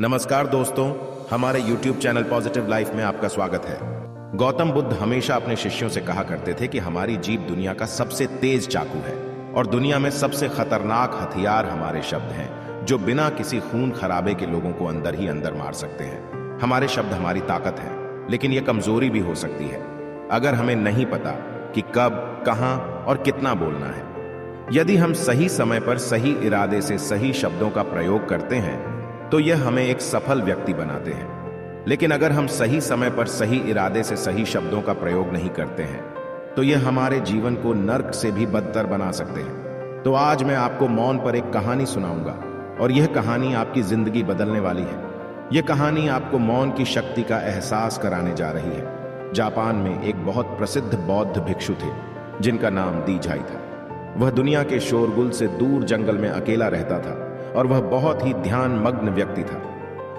नमस्कार दोस्तों, हमारे YouTube चैनल पॉजिटिव लाइफ में आपका स्वागत है। गौतम बुद्ध हमेशा अपने शिष्यों से कहा करते थे कि हमारी जीभ दुनिया का सबसे तेज चाकू है और दुनिया में सबसे खतरनाक हथियार हमारे शब्द हैं, जो बिना किसी खून खराबे के लोगों को अंदर ही अंदर मार सकते हैं। हमारे शब्द हमारी ताकत है, लेकिन यह कमजोरी भी हो सकती है अगर हमें नहीं पता कि कब, कहां और कितना बोलना है। यदि हम सही समय पर सही इरादे से सही शब्दों का प्रयोग करते हैं तो यह हमें एक सफल व्यक्ति बनाते हैं, लेकिन अगर हम सही समय पर सही इरादे से सही शब्दों का प्रयोग नहीं करते हैं तो यह हमारे जीवन को नर्क से भी बदतर बना सकते हैं। तो आज मैं आपको मौन पर एक कहानी सुनाऊंगा और यह कहानी आपकी जिंदगी बदलने वाली है। यह कहानी आपको मौन की शक्ति का एहसास कराने जा रही है। जापान में एक बहुत प्रसिद्ध बौद्ध भिक्षु थे जिनका नाम दीझाई था। वह दुनिया के शोरगुल से दूर जंगल में अकेला रहता था और वह बहुत ही ध्यान मग्न व्यक्ति था,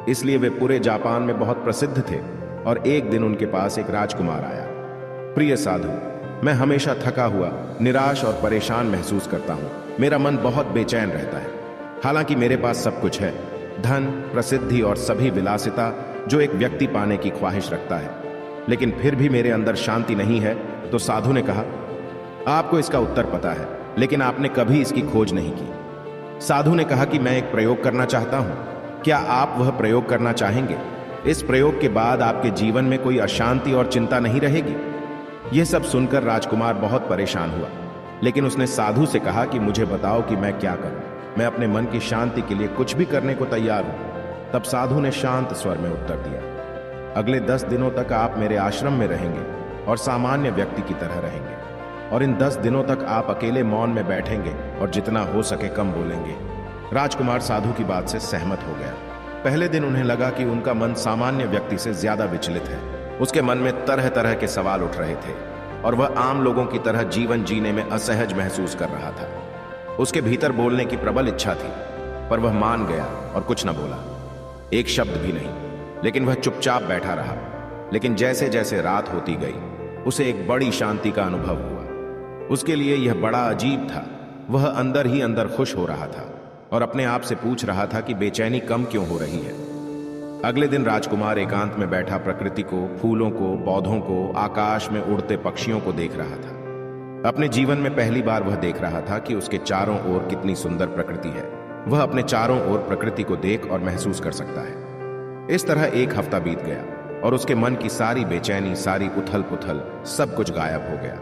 इसलिए वे पूरे जापान में बहुत प्रसिद्ध थे। और एक दिन उनके पास एक राजकुमार आया। प्रिय साधु, मैं हमेशा थका हुआ, निराश और परेशान महसूस करता हूँ। मेरा मन बहुत बेचैन रहता है। हालांकि मेरे पास सब कुछ है, धन, प्रसिद्धि और सभी विलासिता जो एक व्यक्ति पाने की ख्वाहिश रखता है, लेकिन फिर भी मेरे अंदर शांति नहीं है। तो साधु ने कहा, आपको इसका उत्तर पता है, लेकिन आपने कभी इसकी खोज नहीं की। साधु ने कहा कि मैं एक प्रयोग करना चाहता हूं, क्या आप वह प्रयोग करना चाहेंगे? इस प्रयोग के बाद आपके जीवन में कोई अशांति और चिंता नहीं रहेगी। यह सब सुनकर राजकुमार बहुत परेशान हुआ, लेकिन उसने साधु से कहा कि मुझे बताओ कि मैं क्या करूं। मैं अपने मन की शांति के लिए कुछ भी करने को तैयार हूं। तब साधु ने शांत स्वर में उत्तर दिया, अगले 10 दिनों तक आप मेरे आश्रम में रहेंगे और सामान्य व्यक्ति की तरह रहेंगे, और इन 10 दिनों तक आप अकेले मौन में बैठेंगे और जितना हो सके कम बोलेंगे। राजकुमार साधु की बात से सहमत हो गया। पहले दिन उन्हें लगा कि उनका मन सामान्य व्यक्ति से ज्यादा विचलित है। उसके मन में तरह तरह के सवाल उठ रहे थे और वह आम लोगों की तरह जीवन जीने में असहज महसूस कर रहा था। उसके भीतर बोलने की प्रबल इच्छा थी, पर वह मान गया और कुछ न बोला, एक शब्द भी नहीं। लेकिन वह चुपचाप बैठा रहा। लेकिन जैसे जैसे रात होती गई उसे एक बड़ी शांति का अनुभव हुआ। उसके लिए यह बड़ा अजीब था। वह अंदर ही अंदर खुश हो रहा था और अपने आप से पूछ रहा था कि बेचैनी कम क्यों हो रही है। अगले दिन राजकुमार एकांत में बैठा प्रकृति को, फूलों को, पौधों को, आकाश में उड़ते पक्षियों को देख रहा था। अपने जीवन में पहली बार वह देख रहा था कि उसके चारों ओर कितनी सुंदर प्रकृति है। वह अपने चारों ओर प्रकृति को देख और महसूस कर सकता है। इस तरह एक हफ्ता बीत गया और उसके मन की सारी बेचैनी, सारी उथल पुथल, सब कुछ गायब हो गया।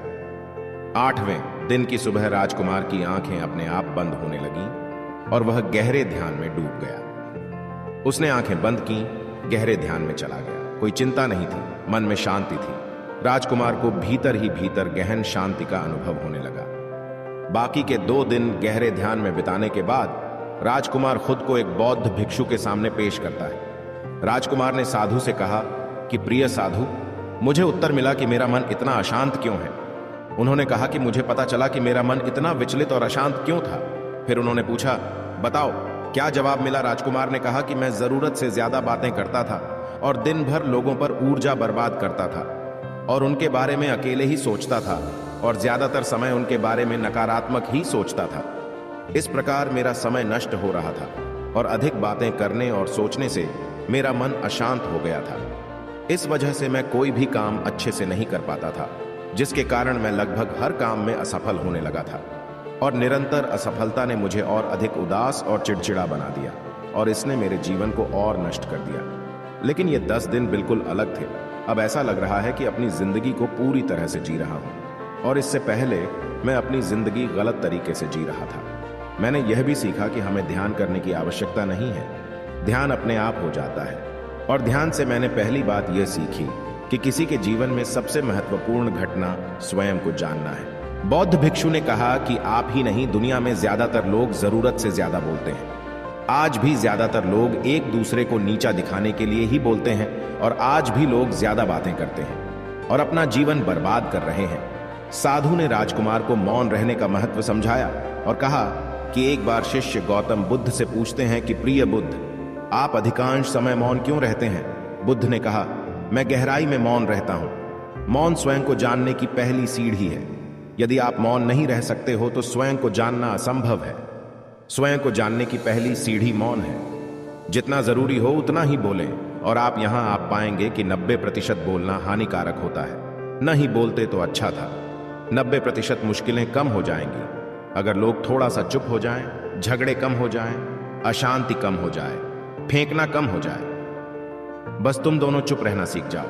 8वें दिन की सुबह राजकुमार की आंखें अपने आप बंद होने लगीं और वह गहरे ध्यान में डूब गया। उसने आंखें बंद की, गहरे ध्यान में चला गया। कोई चिंता नहीं थी, मन में शांति थी। राजकुमार को भीतर ही भीतर गहन शांति का अनुभव होने लगा। बाकी के 2 दिन गहरे ध्यान में बिताने के बाद राजकुमार खुद को एक बौद्ध भिक्षु के सामने पेश करता है। राजकुमार ने साधु से कहा कि प्रिय साधु, मुझे उत्तर मिला कि मेरा मन इतना अशांत क्यों है। उन्होंने कहा कि मुझे पता चला कि मेरा मन इतना विचलित और अशांत क्यों था। फिर उन्होंने पूछा, बताओ क्या जवाब मिला? राजकुमार ने कहा कि मैं जरूरत से ज्यादा बातें करता था और दिन भर लोगों पर ऊर्जा बर्बाद करता था और उनके बारे में अकेले ही सोचता था और ज्यादातर समय उनके बारे में नकारात्मक ही सोचता था। इस प्रकार मेरा समय नष्ट हो रहा था और अधिक बातें करने और सोचने से मेरा मन अशांत हो गया था। इस वजह से मैं कोई भी काम अच्छे से नहीं कर पाता था, जिसके कारण मैं लगभग हर काम में असफल होने लगा था और निरंतर असफलता ने मुझे और अधिक उदास और चिड़चिड़ा बना दिया और इसने मेरे जीवन को और नष्ट कर दिया। लेकिन ये 10 दिन बिल्कुल अलग थे। अब ऐसा लग रहा है कि अपनी जिंदगी को पूरी तरह से जी रहा हूं और इससे पहले मैं अपनी जिंदगी गलत तरीके से जी रहा था। मैंने यह भी सीखा कि हमें ध्यान करने की आवश्यकता नहीं है, ध्यान अपने आप हो जाता है। और ध्यान से मैंने पहली बात यह सीखी कि किसी के जीवन में सबसे महत्वपूर्ण घटना स्वयं को जानना है। बौद्ध भिक्षु ने कहा कि आप ही नहीं, दुनिया में ज्यादातर लोग जरूरत से ज्यादा बोलते हैं। आज भी ज्यादातर लोग एक दूसरे को नीचा दिखाने के लिए ही बोलते हैं और आज भी लोग ज्यादा बातें करते हैं और अपना जीवन बर्बाद कर रहे हैं। साधु ने राजकुमार को मौन रहने का महत्व समझाया और कहा कि एक बार शिष्य गौतम बुद्ध से पूछते हैं कि प्रिय बुद्ध, आप अधिकांश समय मौन क्यों रहते हैं? बुद्ध ने कहा, मैं गहराई में मौन रहता हूं। मौन स्वयं को जानने की पहली सीढ़ी है। यदि आप मौन नहीं रह सकते हो तो स्वयं को जानना असंभव है। स्वयं को जानने की पहली सीढ़ी मौन है। जितना जरूरी हो उतना ही बोलें और आप यहां आप पाएंगे कि 90% बोलना हानिकारक होता है। न ही बोलते तो अच्छा था। 90% मुश्किलें कम हो जाएंगी अगर लोग थोड़ा सा चुप हो जाएं, झगड़े कम हो जाएं, अशांति कम हो जाए, फेंकना कम हो जाए। बस तुम दोनों चुप रहना सीख जाओ।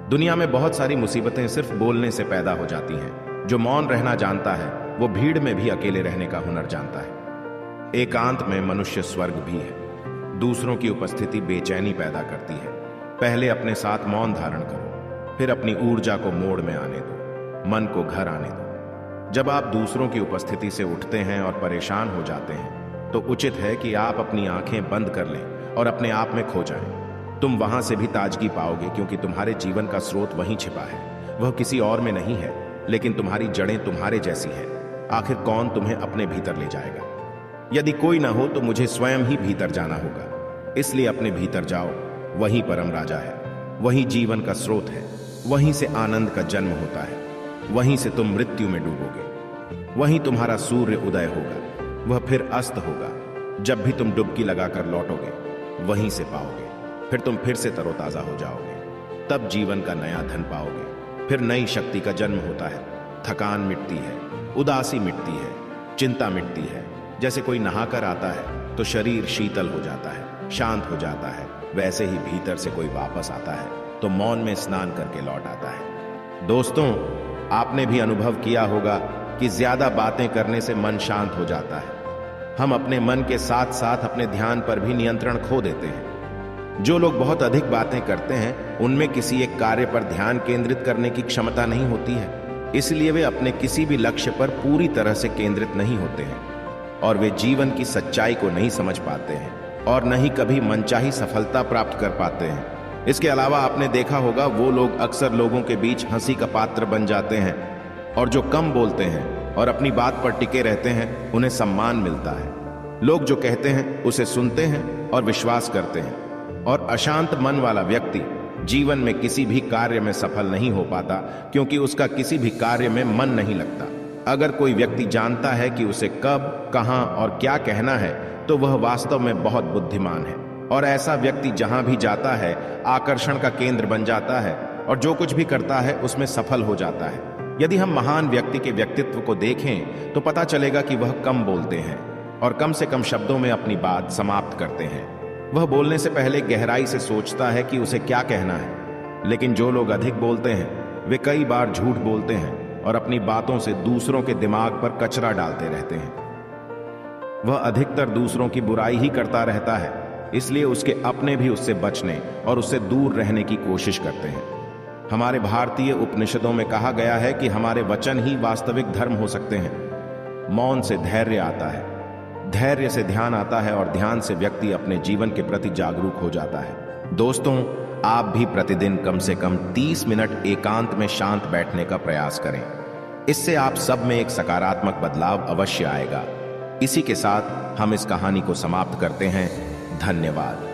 दुनिया में बहुत सारी मुसीबतें सिर्फ बोलने से पैदा हो जाती हैं। जो मौन रहना जानता है वो भीड़ में भी अकेले रहने का हुनर जानता है। एकांत में मनुष्य स्वर्ग भी है। दूसरों की उपस्थिति बेचैनी पैदा करती है। पहले अपने साथ मौन धारण करो, फिर अपनी ऊर्जा को मोड़ में आने दो, मन को घर आने दो। जब आप दूसरों की उपस्थिति से उठते हैं और परेशान हो जाते हैं तो उचित है कि आप अपनी आंखें बंद कर लें और अपने आप में खो जाएं। तुम वहां से भी ताजगी पाओगे क्योंकि तुम्हारे जीवन का स्रोत वहीं छिपा है। वह किसी और में नहीं है, लेकिन तुम्हारी जड़ें तुम्हारे जैसी हैं। आखिर कौन तुम्हें अपने भीतर ले जाएगा? यदि कोई ना हो तो मुझे स्वयं ही भीतर जाना होगा। इसलिए अपने भीतर जाओ। वही परम राजा है, वही जीवन का स्रोत है, वहीं से आनंद का जन्म होता है, वहीं से तुम मृत्यु में डूबोगे, वहीं तुम्हारा सूर्य उदय होगा, वह फिर अस्त होगा। जब भी तुम डुबकी लगाकर लौटोगे वहीं से पाओगे। फिर तुम फिर से तरोताजा हो जाओगे। तब जीवन का नया धन पाओगे। फिर नई शक्ति का जन्म होता है। थकान मिटती है, उदासी मिटती है, चिंता मिटती है। जैसे कोई नहाकर आता है तो शरीर शीतल हो जाता है, शांत हो जाता है, वैसे ही भीतर से कोई वापस आता है तो मौन में स्नान करके लौट आता है। दोस्तों, आपने भी अनुभव किया होगा कि ज्यादा बातें करने से मन शांत हो जाता है। हम अपने मन के साथ साथ अपने ध्यान पर भी नियंत्रण खो देते हैं। जो लोग बहुत अधिक बातें करते हैं उनमें किसी एक कार्य पर ध्यान केंद्रित करने की क्षमता नहीं होती है। इसलिए वे अपने किसी भी लक्ष्य पर पूरी तरह से केंद्रित नहीं होते हैं और वे जीवन की सच्चाई को नहीं समझ पाते हैं और न ही कभी मनचाही सफलता प्राप्त कर पाते हैं। इसके अलावा आपने देखा होगा वो लोग अक्सर लोगों के बीच हंसी का पात्र बन जाते हैं और जो कम बोलते हैं और अपनी बात पर टिके रहते हैं उन्हें सम्मान मिलता है। लोग जो कहते हैं उसे सुनते हैं और विश्वास करते हैं और अशांत मन वाला व्यक्ति जीवन में किसी भी कार्य में सफल नहीं हो पाता क्योंकि उसका किसी भी कार्य में मन नहीं लगता। अगर कोई व्यक्ति जानता है कि उसे कब, कहां और क्या कहना है तो वह वास्तव में बहुत बुद्धिमान है और ऐसा व्यक्ति जहां भी जाता है आकर्षण का केंद्र बन जाता है और जो कुछ भी करता है उसमें सफल हो जाता है। यदि हम महान व्यक्ति के व्यक्तित्व को देखें तो पता चलेगा कि वह कम बोलते हैं और कम से कम शब्दों में अपनी बात समाप्त करते हैं। वह बोलने से पहले गहराई से सोचता है कि उसे क्या कहना है। लेकिन जो लोग अधिक बोलते हैं वे कई बार झूठ बोलते हैं और अपनी बातों से दूसरों के दिमाग पर कचरा डालते रहते हैं। वह अधिकतर दूसरों की बुराई ही करता रहता है, इसलिए उसके अपने भी उससे बचने और उससे दूर रहने की कोशिश करते हैं। हमारे भारतीय उपनिषदों में कहा गया है कि हमारे वचन ही वास्तविक धर्म हो सकते हैं। मौन से धैर्य आता है, धैर्य से ध्यान आता है और ध्यान से व्यक्ति अपने जीवन के प्रति जागरूक हो जाता है। दोस्तों, आप भी प्रतिदिन कम से कम 30 मिनट एकांत में शांत बैठने का प्रयास करें। इससे आप सब में एक सकारात्मक बदलाव अवश्य आएगा। इसी के साथ हम इस कहानी को समाप्त करते हैं। धन्यवाद।